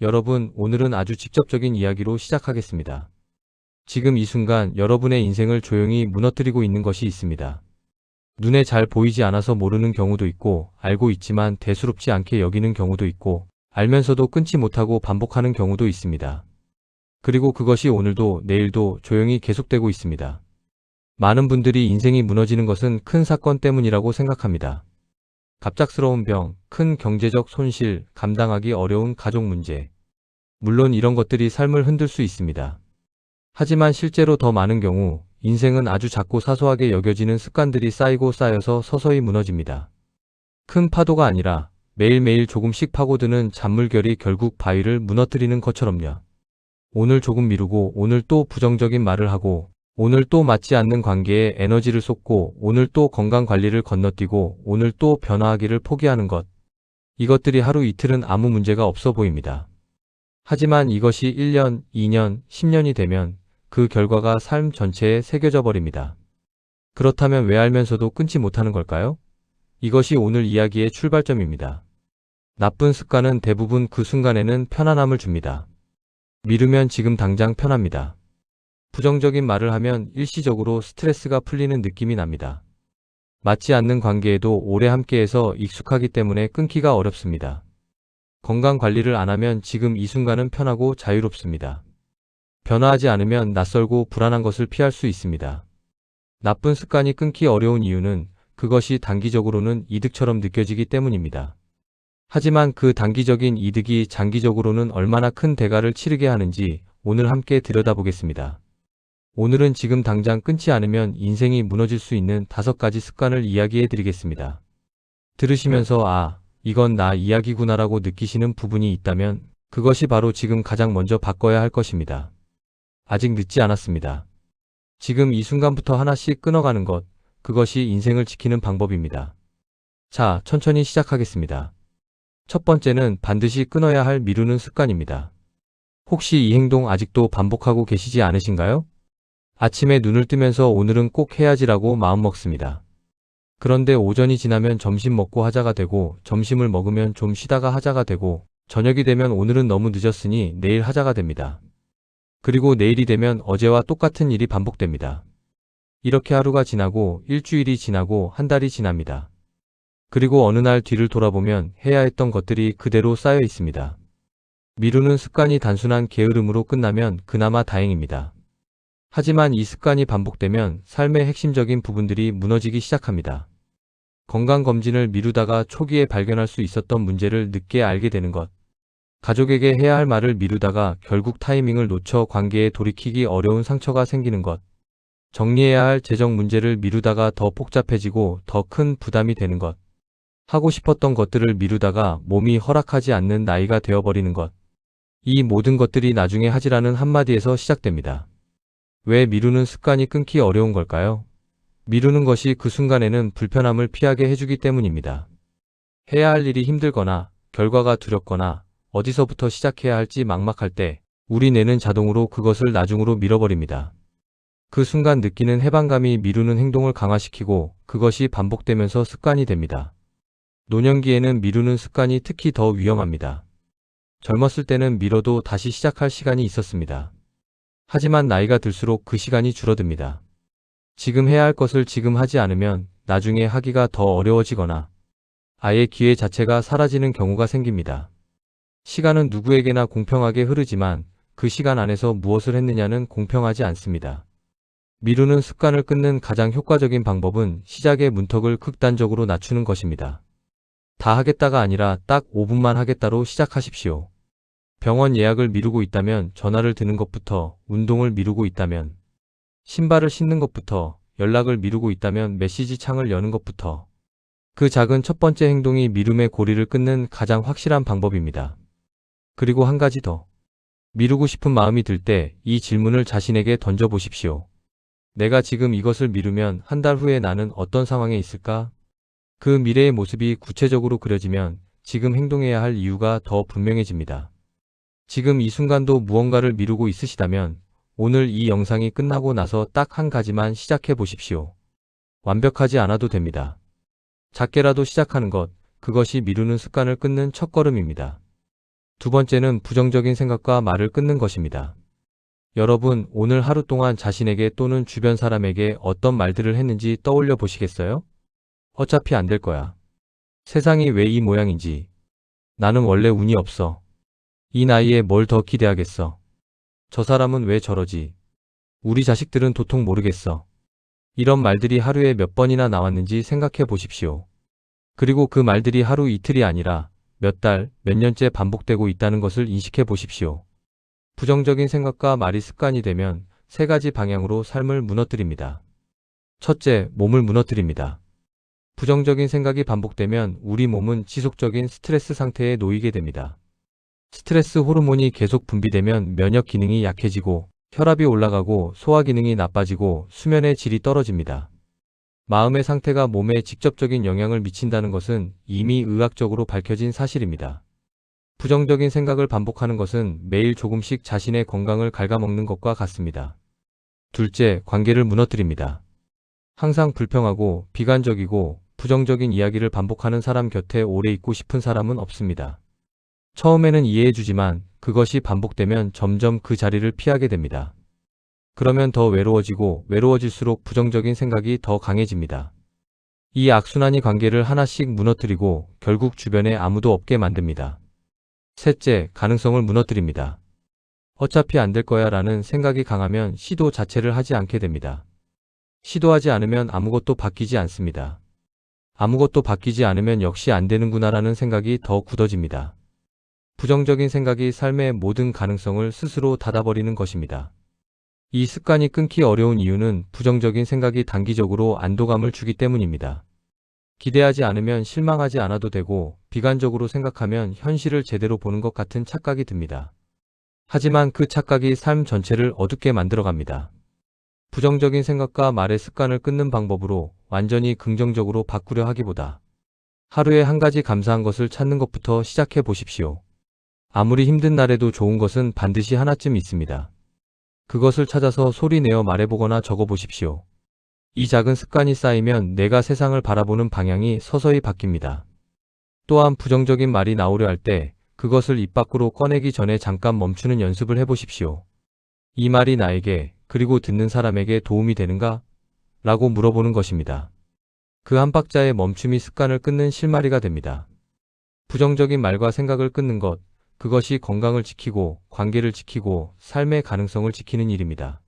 여러분, 오늘은 아주 직접적인 이야기로 시작하겠습니다. 지금 이 순간 여러분의 인생을 조용히 무너뜨리고 있는 것이 있습니다. 눈에 잘 보이지 않아서 모르는 경우도 있고, 알고 있지만 대수롭지 않게 여기는 경우도 있고, 알면서도 끊지 못하고 반복하는 경우도 있습니다. 그리고 그것이 오늘도 내일도 조용히 계속되고 있습니다. 많은 분들이 인생이 무너지는 것은 큰 사건 때문이라고 생각합니다. 갑작스러운 병, 큰 경제적 손실, 감당하기 어려운 가족 문제. 물론 이런 것들이 삶을 흔들 수 있습니다. 하지만 실제로 더 많은 경우 인생은 아주 작고 사소하게 여겨지는 습관들이 쌓이고 쌓여서 서서히 무너집니다. 큰 파도가 아니라 매일매일 조금씩 파고드는 잔물결이 결국 바위를 무너뜨리는 것처럼요. 오늘 조금 미루고, 오늘 또 부정적인 말을 하고, 오늘 또 맞지 않는 관계에 에너지를 쏟고, 오늘 또 건강관리를 건너뛰고, 오늘 또 변화하기를 포기하는 것. 이것들이 하루 이틀은 아무 문제가 없어 보입니다. 하지만 이것이 1년, 2년, 10년이 되면 그 결과가 삶 전체에 새겨져 버립니다. 그렇다면 왜 알면서도 끊지 못하는 걸까요? 이것이 오늘 이야기의 출발점입니다. 나쁜 습관은 대부분 그 순간에는 편안함을 줍니다. 미루면 지금 당장 편합니다. 부정적인 말을 하면 일시적으로 스트레스가 풀리는 느낌이 납니다. 맞지 않는 관계에도 오래 함께해서 익숙하기 때문에 끊기가 어렵습니다. 건강 관리를 안 하면 지금 이 순간은 편하고 자유롭습니다. 변화하지 않으면 낯설고 불안한 것을 피할 수 있습니다. 나쁜 습관이 끊기 어려운 이유는 그것이 단기적으로는 이득처럼 느껴지기 때문입니다. 하지만 그 단기적인 이득이 장기적으로는 얼마나 큰 대가를 치르게 하는지 오늘 함께 들여다보겠습니다. 오늘은 지금 당장 끊지 않으면 인생이 무너질 수 있는 5가지 습관을 이야기해 드리겠습니다. 들으시면서 이건 나 이야기구나라고 느끼시는 부분이 있다면 그것이 바로 지금 가장 먼저 바꿔야 할 것입니다. 아직 늦지 않았습니다. 지금 이 순간부터 하나씩 끊어가는 것, 그것이 인생을 지키는 방법입니다. 자, 천천히 시작하겠습니다. 첫 번째는 반드시 끊어야 할 미루는 습관입니다. 혹시 이 행동 아직도 반복하고 계시지 않으신가요? 아침에 눈을 뜨면서 오늘은 꼭 해야지라고 마음먹습니다. 그런데 오전이 지나면 점심 먹고 하자가 되고, 점심을 먹으면 좀 쉬다가 하자가 되고, 저녁이 되면 오늘은 너무 늦었으니 내일 하자가 됩니다. 그리고 내일이 되면 어제와 똑같은 일이 반복됩니다. 이렇게 하루가 지나고 일주일이 지나고 한 달이 지납니다. 그리고 어느 날 뒤를 돌아보면 해야 했던 것들이 그대로 쌓여 있습니다. 미루는 습관이 단순한 게으름으로 끝나면 그나마 다행입니다. 하지만 이 습관이 반복되면 삶의 핵심적인 부분들이 무너지기 시작합니다. 건강검진을 미루다가 초기에 발견할 수 있었던 문제를 늦게 알게 되는 것. 가족에게 해야 할 말을 미루다가 결국 타이밍을 놓쳐 관계에 돌이키기 어려운 상처가 생기는 것. 정리해야 할 재정 문제를 미루다가 더 복잡해지고 더 큰 부담이 되는 것. 하고 싶었던 것들을 미루다가 몸이 허락하지 않는 나이가 되어버리는 것. 이 모든 것들이 나중에 하지라는 한마디에서 시작됩니다. 왜 미루는 습관이 끊기 어려운 걸까요? 미루는 것이 그 순간에는 불편함을 피하게 해주기 때문입니다. 해야 할 일이 힘들거나 결과가 두렵거나 어디서부터 시작해야 할지 막막할 때 우리 뇌는 자동으로 그것을 나중으로 미뤄버립니다. 그 순간 느끼는 해방감이 미루는 행동을 강화시키고 그것이 반복되면서 습관이 됩니다. 노년기에는 미루는 습관이 특히 더 위험합니다. 젊었을 때는 미뤄도 다시 시작할 시간이 있었습니다. 하지만 나이가 들수록 그 시간이 줄어듭니다. 지금 해야 할 것을 지금 하지 않으면 나중에 하기가 더 어려워지거나 아예 기회 자체가 사라지는 경우가 생깁니다. 시간은 누구에게나 공평하게 흐르지만 그 시간 안에서 무엇을 했느냐는 공평하지 않습니다. 미루는 습관을 끊는 가장 효과적인 방법은 시작의 문턱을 극단적으로 낮추는 것입니다. 다 하겠다가 아니라 딱 5분만 하겠다로 시작하십시오. 병원 예약을 미루고 있다면 전화를 드는 것부터, 운동을 미루고 있다면 신발을 신는 것부터, 연락을 미루고 있다면 메시지 창을 여는 것부터. 그 작은 첫 번째 행동이 미룸의 고리를 끊는 가장 확실한 방법입니다. 그리고 한 가지 더. 미루고 싶은 마음이 들 때 이 질문을 자신에게 던져보십시오. 내가 지금 이것을 미루면 한 달 후에 나는 어떤 상황에 있을까? 그 미래의 모습이 구체적으로 그려지면 지금 행동해야 할 이유가 더 분명해집니다. 지금 이 순간도 무언가를 미루고 있으시다면 오늘 이 영상이 끝나고 나서 딱 한 가지만 시작해 보십시오. 완벽하지 않아도 됩니다. 작게라도 시작하는 것, 그것이 미루는 습관을 끊는 첫걸음입니다. 두 번째는 부정적인 생각과 말을 끊는 것입니다. 여러분, 오늘 하루 동안 자신에게 또는 주변 사람에게 어떤 말들을 했는지 떠올려 보시겠어요? 어차피 안 될 거야. 세상이 왜 이 모양인지. 나는 원래 운이 없어. 이 나이에 뭘 더 기대하겠어. 저 사람은 왜 저러지. 우리 자식들은 도통 모르겠어. 이런 말들이 하루에 몇 번이나 나왔는지 생각해 보십시오. 그리고 그 말들이 하루 이틀이 아니라 몇 달, 몇 년째 반복되고 있다는 것을 인식해 보십시오. 부정적인 생각과 말이 습관이 되면 세 가지 방향으로 삶을 무너뜨립니다. 첫째, 몸을 무너뜨립니다. 부정적인 생각이 반복되면 우리 몸은 지속적인 스트레스 상태에 놓이게 됩니다. 스트레스 호르몬이 계속 분비되면 면역 기능이 약해지고 혈압이 올라가고 소화 기능이 나빠지고 수면의 질이 떨어집니다. 마음의 상태가 몸에 직접적인 영향을 미친다는 것은 이미 의학적으로 밝혀진 사실입니다. 부정적인 생각을 반복하는 것은 매일 조금씩 자신의 건강을 갉아먹는 것과 같습니다. 둘째, 관계를 무너뜨립니다. 항상 불평하고 비관적이고 부정적인 이야기를 반복하는 사람 곁에 오래 있고 싶은 사람은 없습니다. 처음에는 이해해주지만 그것이 반복되면 점점 그 자리를 피하게 됩니다. 그러면 더 외로워지고 외로워질수록 부정적인 생각이 더 강해집니다. 이 악순환이 관계를 하나씩 무너뜨리고 결국 주변에 아무도 없게 만듭니다. 셋째, 가능성을 무너뜨립니다. 어차피 안 될 거야 라는 생각이 강하면 시도 자체를 하지 않게 됩니다. 시도하지 않으면 아무것도 바뀌지 않습니다. 아무것도 바뀌지 않으면 역시 안 되는구나 라는 생각이 더 굳어집니다. 부정적인 생각이 삶의 모든 가능성을 스스로 닫아버리는 것입니다. 이 습관이 끊기 어려운 이유는 부정적인 생각이 단기적으로 안도감을 주기 때문입니다. 기대하지 않으면 실망하지 않아도 되고 비관적으로 생각하면 현실을 제대로 보는 것 같은 착각이 듭니다. 하지만 그 착각이 삶 전체를 어둡게 만들어갑니다. 부정적인 생각과 말의 습관을 끊는 방법으로 완전히 긍정적으로 바꾸려 하기보다 하루에 한 가지 감사한 것을 찾는 것부터 시작해 보십시오. 아무리 힘든 날에도 좋은 것은 반드시 하나쯤 있습니다. 그것을 찾아서 소리내어 말해보거나 적어보십시오. 이 작은 습관이 쌓이면 내가 세상을 바라보는 방향이 서서히 바뀝니다. 또한 부정적인 말이 나오려 할 때 그것을 입 밖으로 꺼내기 전에 잠깐 멈추는 연습을 해보십시오. 이 말이 나에게 그리고 듣는 사람에게 도움이 되는가? 라고 물어보는 것입니다. 그 한 박자의 멈춤이 습관을 끊는 실마리가 됩니다. 부정적인 말과 생각을 끊는 것, 그것이 건강을 지키고 관계를 지키고 삶의 가능성을 지키는 일입니다.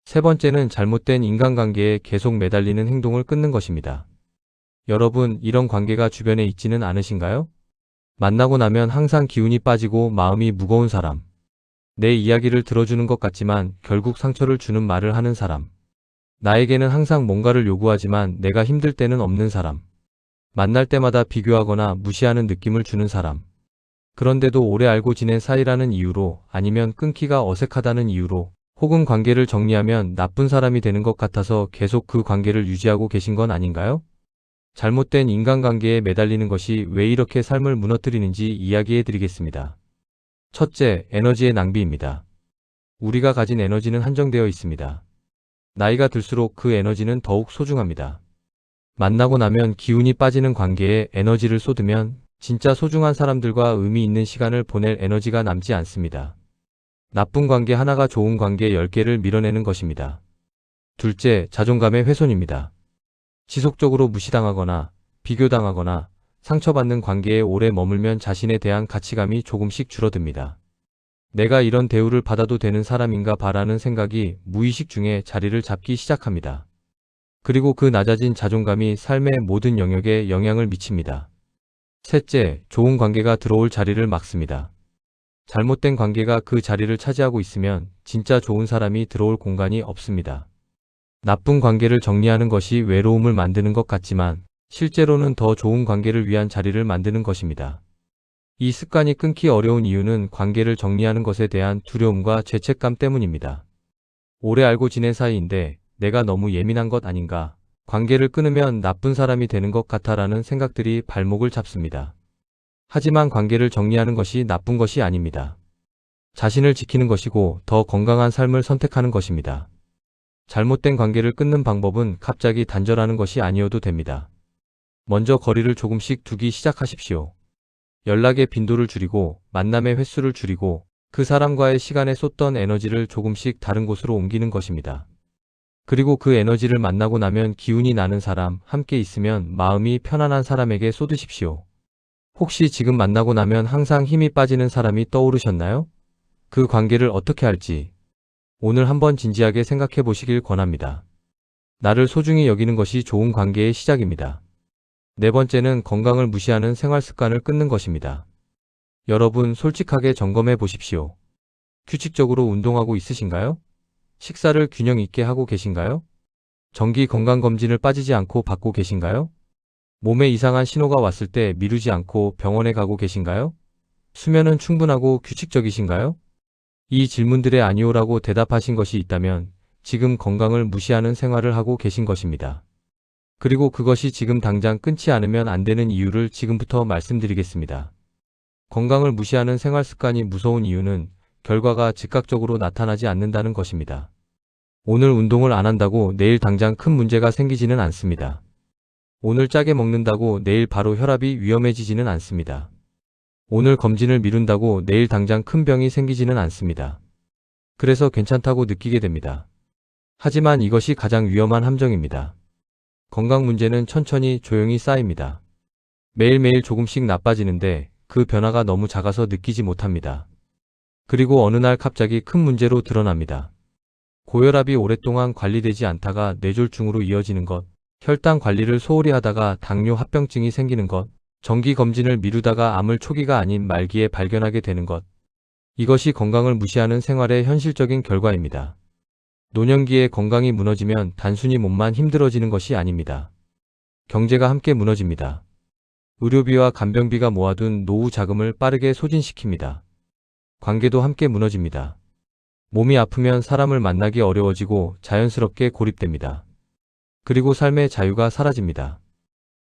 세 번째는 잘못된 인간관계에 계속 매달리는 행동을 끊는 것입니다. 여러분, 이런 관계가 주변에 있지는 않으신가요? 만나고 나면 항상 기운이 빠지고 마음이 무거운 사람. 내 이야기를 들어주는 것 같지만 결국 상처를 주는 말을 하는 사람. 나에게는 항상 뭔가를 요구하지만 내가 힘들 때는 없는 사람. 만날 때마다 비교하거나 무시하는 느낌을 주는 사람. 그런데도 오래 알고 지낸 사이라는 이유로 아니면 끊기가 어색하다는 이유로 혹은 관계를 정리하면 나쁜 사람이 되는 것 같아서 계속 그 관계를 유지하고 계신 건 아닌가요? 잘못된 인간관계에 매달리는 것이 왜 이렇게 삶을 무너뜨리는지 이야기해 드리겠습니다. 첫째, 에너지의 낭비입니다. 우리가 가진 에너지는 한정되어 있습니다. 나이가 들수록 그 에너지는 더욱 소중합니다. 만나고 나면 기운이 빠지는 관계에 에너지를 쏟으면 진짜 소중한 사람들과 의미 있는 시간을 보낼 에너지가 남지 않습니다. 나쁜 관계 하나가 좋은 관계 10개를 밀어내는 것입니다. 둘째, 자존감의 훼손입니다. 지속적으로 무시당하거나 비교당하거나 상처받는 관계에 오래 머물면 자신에 대한 가치감이 조금씩 줄어듭니다. 내가 이런 대우를 받아도 되는 사람인가 바라는 생각이 무의식 중에 자리를 잡기 시작합니다. 그리고 그 낮아진 자존감이 삶의 모든 영역에 영향을 미칩니다. 셋째, 좋은 관계가 들어올 자리를 막습니다. 잘못된 관계가 그 자리를 차지하고 있으면 진짜 좋은 사람이 들어올 공간이 없습니다. 나쁜 관계를 정리하는 것이 외로움을 만드는 것 같지만 실제로는 더 좋은 관계를 위한 자리를 만드는 것입니다. 이 습관이 끊기 어려운 이유는 관계를 정리하는 것에 대한 두려움과 죄책감 때문입니다. 오래 알고 지낸 사이인데 내가 너무 예민한 것 아닌가? 관계를 끊으면 나쁜 사람이 되는 것 같아라는 생각들이 발목을 잡습니다. 하지만 관계를 정리하는 것이 나쁜 것이 아닙니다. 자신을 지키는 것이고 더 건강한 삶을 선택하는 것입니다. 잘못된 관계를 끊는 방법은 갑자기 단절하는 것이 아니어도 됩니다. 먼저 거리를 조금씩 두기 시작하십시오. 연락의 빈도를 줄이고 만남의 횟수를 줄이고 그 사람과의 시간에 쏟던 에너지를 조금씩 다른 곳으로 옮기는 것입니다. 그리고 그 에너지를 만나고 나면 기운이 나는 사람, 함께 있으면 마음이 편안한 사람에게 쏟으십시오. 혹시 지금 만나고 나면 항상 힘이 빠지는 사람이 떠오르셨나요? 그 관계를 어떻게 할지 오늘 한번 진지하게 생각해 보시길 권합니다. 나를 소중히 여기는 것이 좋은 관계의 시작입니다. 네 번째는 건강을 무시하는 생활 습관을 끊는 것입니다. 여러분 솔직하게 점검해 보십시오. 규칙적으로 운동하고 있으신가요? 식사를 균형 있게 하고 계신가요? 정기 건강검진을 빠지지 않고 받고 계신가요? 몸에 이상한 신호가 왔을 때 미루지 않고 병원에 가고 계신가요? 수면은 충분하고 규칙적이신가요? 이 질문들에 아니오라고 대답하신 것이 있다면 지금 건강을 무시하는 생활을 하고 계신 것입니다. 그리고 그것이 지금 당장 끊지 않으면 안 되는 이유를 지금부터 말씀드리겠습니다. 건강을 무시하는 생활 습관이 무서운 이유는 결과가 즉각적으로 나타나지 않는다는 것입니다. 오늘 운동을 안 한다고 내일 당장 큰 문제가 생기지는 않습니다. 오늘 짜게 먹는다고 내일 바로 혈압이 위험해지지는 않습니다. 오늘 검진을 미룬다고 내일 당장 큰 병이 생기지는 않습니다. 그래서 괜찮다고 느끼게 됩니다. 하지만 이것이 가장 위험한 함정입니다. 건강 문제는 천천히 조용히 쌓입니다. 매일매일 조금씩 나빠지는데 그 변화가 너무 작아서 느끼지 못합니다. 그리고 어느 날 갑자기 큰 문제로 드러납니다. 고혈압이 오랫동안 관리되지 않다가 뇌졸중으로 이어지는 것, 혈당 관리를 소홀히 하다가 당뇨 합병증이 생기는 것, 정기 검진을 미루다가 암을 초기가 아닌 말기에 발견하게 되는 것. 이것이 건강을 무시하는 생활의 현실적인 결과입니다. 노년기에 건강이 무너지면 단순히 몸만 힘들어지는 것이 아닙니다. 경제가 함께 무너집니다. 의료비와 간병비가 모아둔 노후 자금을 빠르게 소진시킵니다. 관계도 함께 무너집니다. 몸이 아프면 사람을 만나기 어려워지고 자연스럽게 고립됩니다. 그리고 삶의 자유가 사라집니다.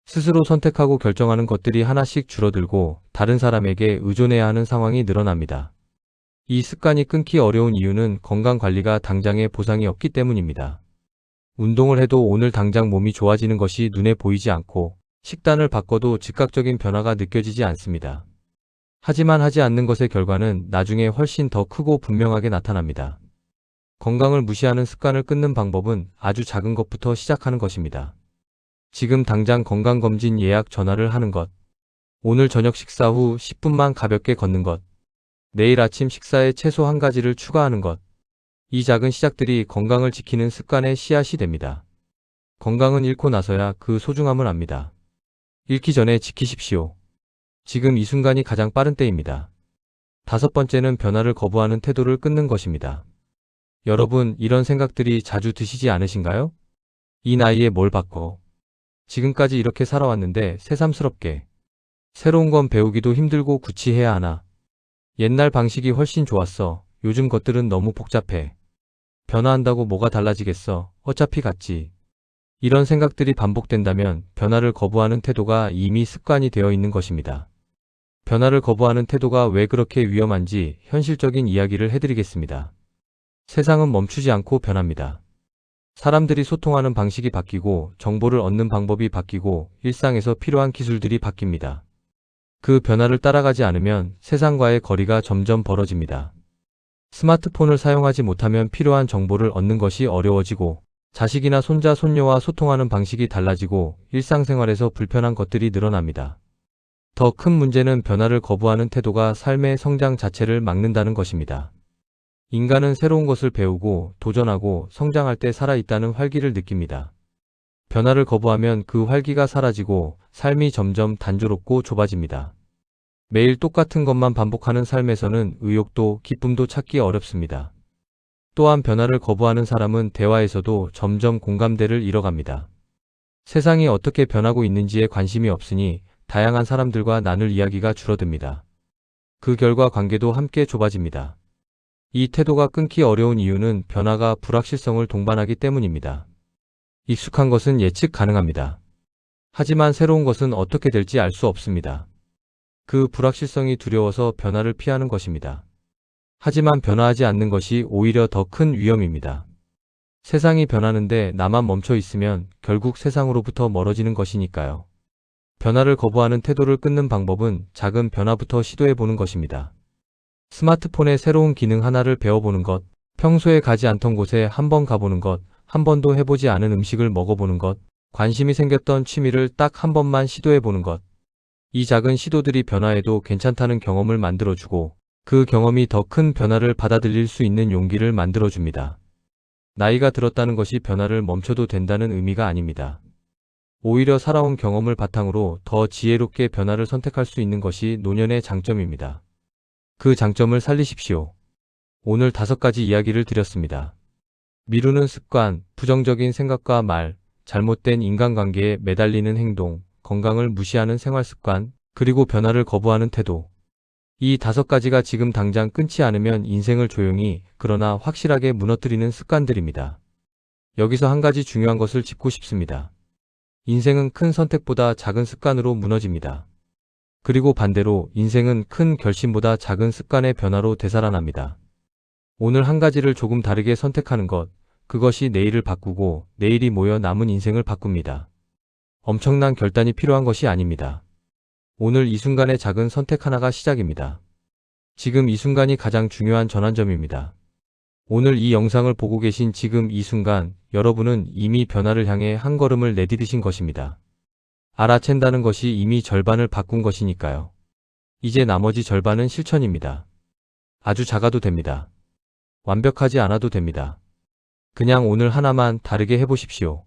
스스로 선택하고 결정하는 것들이 하나씩 줄어들고 다른 사람에게 의존해야 하는 상황이 늘어납니다. 이 습관이 끊기 어려운 이유는 건강관리가 당장의 보상이 없기 때문입니다. 운동을 해도 오늘 당장 몸이 좋아지는 것이 눈에 보이지 않고 식단을 바꿔도 즉각적인 변화가 느껴지지 않습니다. 하지만 하지 않는 것의 결과는 나중에 훨씬 더 크고 분명하게 나타납니다. 건강을 무시하는 습관을 끊는 방법은 아주 작은 것부터 시작하는 것입니다. 지금 당장 건강검진 예약 전화를 하는 것, 오늘 저녁 식사 후 10분만 가볍게 걷는 것, 내일 아침 식사에 채소 한 가지를 추가하는 것, 이 작은 시작들이 건강을 지키는 습관의 씨앗이 됩니다. 건강은 잃고 나서야 그 소중함을 압니다. 잃기 전에 지키십시오. 지금 이 순간이 가장 빠른 때입니다. 다섯 번째는 변화를 거부하는 태도를 끊는 것입니다. 여러분, 이런 생각들이 자주 드시지 않으신가요? 이 나이에 뭘 바꿔? 지금까지 이렇게 살아왔는데 새삼스럽게. 새로운 건 배우기도 힘들고 구치해야 하나? 옛날 방식이 훨씬 좋았어. 요즘 것들은 너무 복잡해. 변화한다고 뭐가 달라지겠어. 어차피 같지. 이런 생각들이 반복된다면 변화를 거부하는 태도가 이미 습관이 되어 있는 것입니다. 변화를 거부하는 태도가 왜 그렇게 위험한지 현실적인 이야기를 해드리겠습니다. 세상은 멈추지 않고 변합니다. 사람들이 소통하는 방식이 바뀌고 정보를 얻는 방법이 바뀌고 일상에서 필요한 기술들이 바뀝니다. 그 변화를 따라가지 않으면 세상과의 거리가 점점 벌어집니다. 스마트폰을 사용하지 못하면 필요한 정보를 얻는 것이 어려워지고 자식이나 손자, 손녀와 소통하는 방식이 달라지고 일상생활에서 불편한 것들이 늘어납니다. 더 큰 문제는 변화를 거부하는 태도가 삶의 성장 자체를 막는다는 것입니다. 인간은 새로운 것을 배우고 도전하고 성장할 때 살아있다는 활기를 느낍니다. 변화를 거부하면 그 활기가 사라지고 삶이 점점 단조롭고 좁아집니다. 매일 똑같은 것만 반복하는 삶에서는 의욕도 기쁨도 찾기 어렵습니다. 또한 변화를 거부하는 사람은 대화에서도 점점 공감대를 잃어갑니다. 세상이 어떻게 변하고 있는지에 관심이 없으니 다양한 사람들과 나눌 이야기가 줄어듭니다. 그 결과 관계도 함께 좁아집니다. 이 태도가 끊기 어려운 이유는 변화가 불확실성을 동반하기 때문입니다. 익숙한 것은 예측 가능합니다. 하지만 새로운 것은 어떻게 될지 알 수 없습니다. 그 불확실성이 두려워서 변화를 피하는 것입니다. 하지만 변화하지 않는 것이 오히려 더 큰 위험입니다. 세상이 변하는데 나만 멈춰 있으면 결국 세상으로부터 멀어지는 것이니까요. 변화를 거부하는 태도를 끊는 방법은 작은 변화부터 시도해보는 것입니다. 스마트폰의 새로운 기능 하나를 배워보는 것, 평소에 가지 않던 곳에 한번 가보는 것, 한 번도 해보지 않은 음식을 먹어보는 것, 관심이 생겼던 취미를 딱 한 번만 시도해보는 것. 이 작은 시도들이 변화해도 괜찮다는 경험을 만들어주고 그 경험이 더 큰 변화를 받아들일 수 있는 용기를 만들어줍니다. 나이가 들었다는 것이 변화를 멈춰도 된다는 의미가 아닙니다. 오히려 살아온 경험을 바탕으로 더 지혜롭게 변화를 선택할 수 있는 것이 노년의 장점입니다. 그 장점을 살리십시오. 오늘 5가지 이야기를 드렸습니다. 미루는 습관, 부정적인 생각과 말, 잘못된 인간관계에 매달리는 행동, 건강을 무시하는 생활 습관, 그리고 변화를 거부하는 태도. 이 5가지가 지금 당장 끊지 않으면 인생을 조용히, 그러나 확실하게 무너뜨리는 습관들입니다. 여기서 한 가지 중요한 것을 짚고 싶습니다. 인생은 큰 선택보다 작은 습관으로 무너집니다. 그리고 반대로 인생은 큰 결심보다 작은 습관의 변화로 되살아납니다. 오늘 한 가지를 조금 다르게 선택하는 것, 그것이 내일을 바꾸고 내일이 모여 남은 인생을 바꿉니다. 엄청난 결단이 필요한 것이 아닙니다. 오늘 이 순간의 작은 선택 하나가 시작입니다. 지금 이 순간이 가장 중요한 전환점입니다. 오늘 이 영상을 보고 계신 지금 이 순간, 여러분은 이미 변화를 향해 한 걸음을 내디디신 것입니다. 알아챈다는 것이 이미 절반을 바꾼 것이니까요. 이제 나머지 절반은 실천입니다. 아주 작아도 됩니다. 완벽하지 않아도 됩니다. 그냥 오늘 하나만 다르게 해보십시오.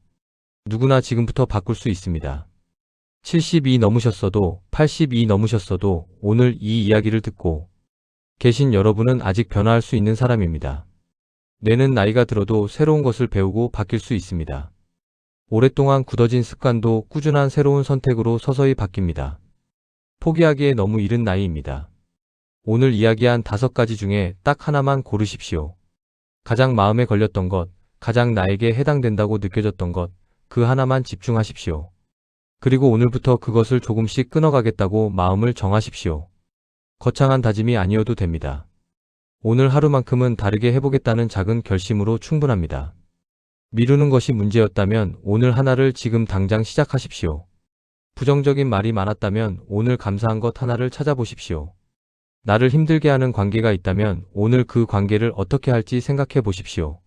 누구나 지금부터 바꿀 수 있습니다. 72 넘으셨어도 82 넘으셨어도 오늘 이 이야기를 듣고 계신 여러분은 아직 변화할 수 있는 사람입니다. 뇌는 나이가 들어도 새로운 것을 배우고 바뀔 수 있습니다. 오랫동안 굳어진 습관도 꾸준한 새로운 선택으로 서서히 바뀝니다. 포기하기에 너무 이른 나이입니다. 오늘 이야기한 5가지 중에 딱 하나만 고르십시오. 가장 마음에 걸렸던 것, 가장 나에게 해당된다고 느껴졌던 것, 그 하나만 집중하십시오. 그리고 오늘부터 그것을 조금씩 끊어가겠다고 마음을 정하십시오. 거창한 다짐이 아니어도 됩니다. 오늘 하루만큼은 다르게 해보겠다는 작은 결심으로 충분합니다. 미루는 것이 문제였다면 오늘 하나를 지금 당장 시작하십시오. 부정적인 말이 많았다면 오늘 감사한 것 하나를 찾아보십시오. 나를 힘들게 하는 관계가 있다면 오늘 그 관계를 어떻게 할지 생각해 보십시오.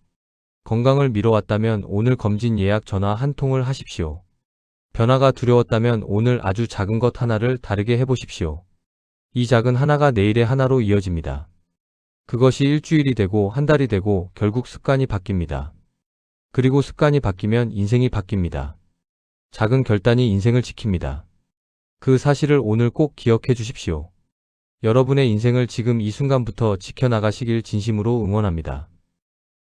건강을 미뤄왔다면 오늘 검진 예약 전화 한 통을 하십시오. 변화가 두려웠다면 오늘 아주 작은 것 하나를 다르게 해보십시오. 이 작은 하나가 내일의 하나로 이어집니다. 그것이 일주일이 되고 한 달이 되고 결국 습관이 바뀝니다. 그리고 습관이 바뀌면 인생이 바뀝니다. 작은 결단이 인생을 지킵니다. 그 사실을 오늘 꼭 기억해 주십시오. 여러분의 인생을 지금 이 순간부터 지켜나가시길 진심으로 응원합니다.